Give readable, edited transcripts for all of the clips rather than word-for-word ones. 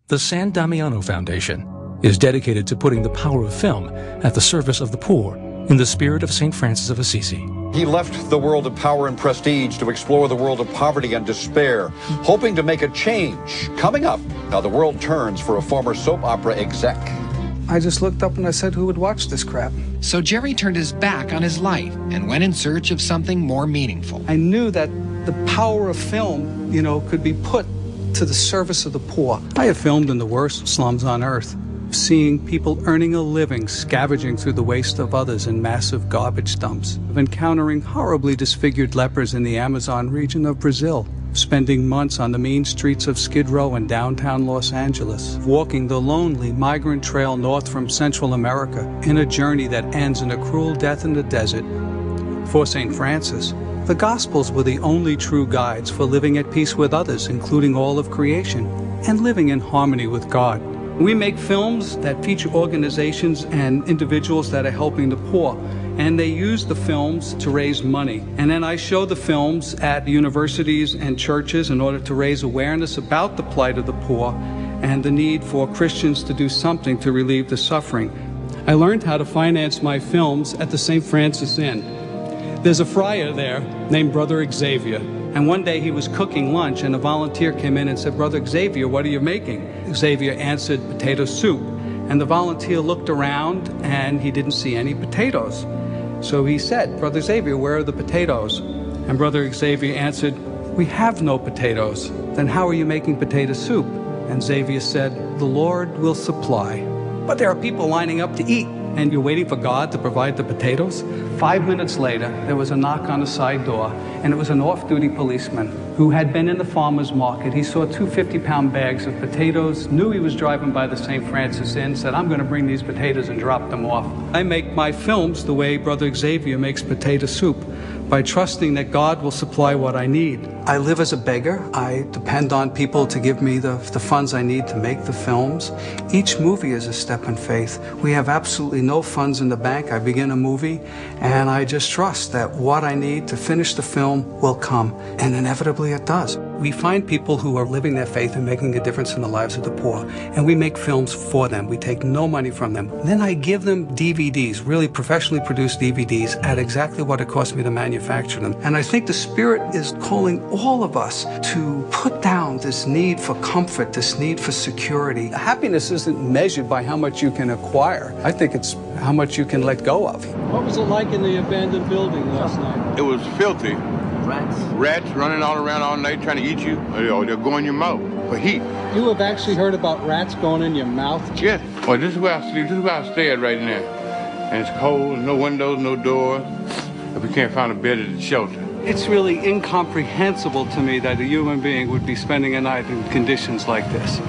The San Damiano Foundation is dedicated to putting the power of film at the service of the poor in the spirit of St. Francis of Assisi. He left the world of power and prestige to explore the world of poverty and despair, hoping to make a change. Coming up, how the world turns for a former soap opera exec. I just looked up and I said, who would watch this crap? So Jerry turned his back on his life and went in search of something more meaningful. I knew that the power of film, could be put to the service of the poor. I have filmed in the worst slums on earth, seeing people earning a living scavenging through the waste of others in massive garbage dumps, of encountering horribly disfigured lepers in the Amazon region of Brazil, spending months on the mean streets of Skid Row in downtown Los Angeles, walking the lonely migrant trail north from Central America in a journey that ends in a cruel death in the desert. For St. Francis, the Gospels were the only true guides for living at peace with others, including all of creation, and living in harmony with God. We make films that feature organizations and individuals that are helping the poor, and they use the films to raise money. And then I show the films at universities and churches in order to raise awareness about the plight of the poor and the need for Christians to do something to relieve the suffering. I learned how to finance my films at the St. Francis Inn. There's a friar there named Brother Xavier, and one day he was cooking lunch and a volunteer came in and said, "Brother Xavier, what are you making?" Xavier answered, "Potato soup." And the volunteer looked around and he didn't see any potatoes. So he said, "Brother Xavier, where are the potatoes?" And Brother Xavier answered, "We have no potatoes." "Then how are you making potato soup?" And Xavier said, "The Lord will supply." But there are people lining up to eat, and you're waiting for God to provide the potatoes? 5 minutes later, there was a knock on the side door, and it was an off-duty policeman who had been in the farmer's market. He saw 2 50-pound bags of potatoes, knew he was driving by the St. Francis Inn, said, "I'm going to bring these potatoes," and drop them off. I make my films the way Brother Xavier makes potato soup, by trusting that God will supply what I need. I live as a beggar. I depend on people to give me the funds I need to make the films. Each movie is a step in faith. We have absolutely no funds in the bank. I begin a movie, and I just trust that what I need to finish the film will come, and inevitably it does. We find people who are living their faith and making a difference in the lives of the poor, and we make films for them. We take no money from them. Then I give them DVDs, really professionally produced DVDs, at exactly what it cost me to manufacture them. And I think the Spirit is calling all of us to put down this need for comfort, this need for security. Happiness isn't measured by how much you can acquire. I think it's how much you can let go of. What was it like in the abandoned building last night? It was filthy. Rats? Rats running all around all night trying to eat you, or they'll go in your mouth for heat. You have actually heard about rats going in your mouth? Yes. Well, this is where I sleep. This is where I stay at right now. And it's cold, no windows, no doors. If we can't find a bed at the shelter. It's really incomprehensible to me that a human being would be spending a night in conditions like this.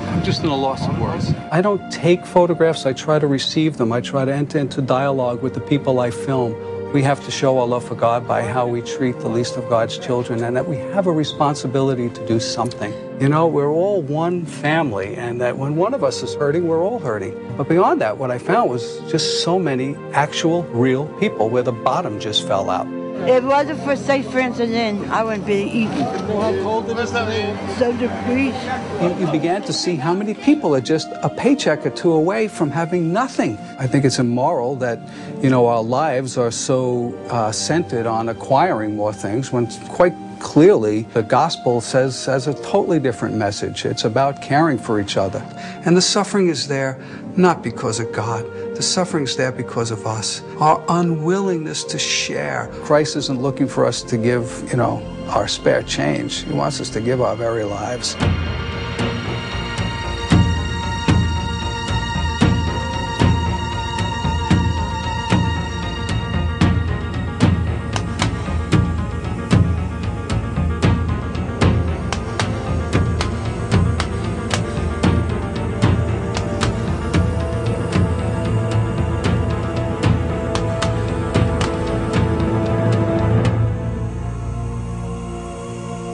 I'm just in a loss of words. I don't take photographs. I try to receive them. I try to enter into dialogue with the people I film. We have to show our love for God by how we treat the least of God's children, and that we have a responsibility to do something. We're all one family, and that when one of us is hurting, we're all hurting. But beyond that, what I found was just so many actual, real people where the bottom just fell out. If it wasn't for St. Francis Inn, I wouldn't be eating. How cold it is? 7 degrees. You began to see how many people are just a paycheck or two away from having nothing. I think it's immoral that, our lives are so centered on acquiring more things when quite clearly the gospel says a totally different message. It's about caring for each other. And the suffering is there not because of God. The suffering is there because of us. Our unwillingness to share. Christ isn't looking for us to give, our spare change. He wants us to give our very lives.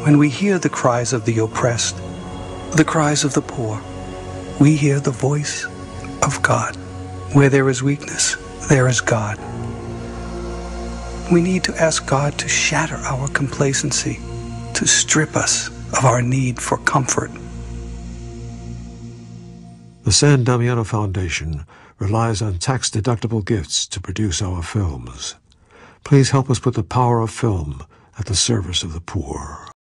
When we hear the cries of the oppressed, the cries of the poor, we hear the voice of God. Where there is weakness, there is God. We need to ask God to shatter our complacency, to strip us of our need for comfort. The San Damiano Foundation relies on tax-deductible gifts to produce our films. Please help us put the power of film at the service of the poor.